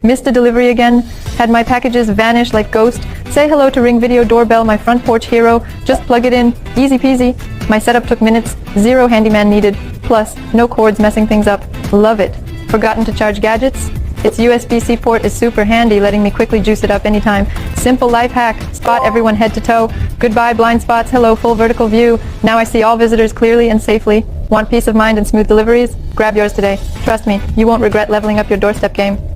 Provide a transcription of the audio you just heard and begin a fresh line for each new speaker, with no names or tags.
Missed a delivery again. Had my packages vanish like ghost. Say hello to Ring Video Doorbell, my front porch hero. Just plug it in. Easy peasy. My setup took minutes. Zero handyman needed. Plus, no cords messing things up. Love it. Forgotten to charge gadgets? Its USB-C port is super handy, letting me quickly juice it up anytime. Simple life hack. Spot everyone head to toe. Goodbye blind spots. Hello full vertical view. Now I see all visitors clearly and safely. Want peace of mind and smooth deliveries? Grab yours today. Trust me, you won't regret leveling up your doorstep game.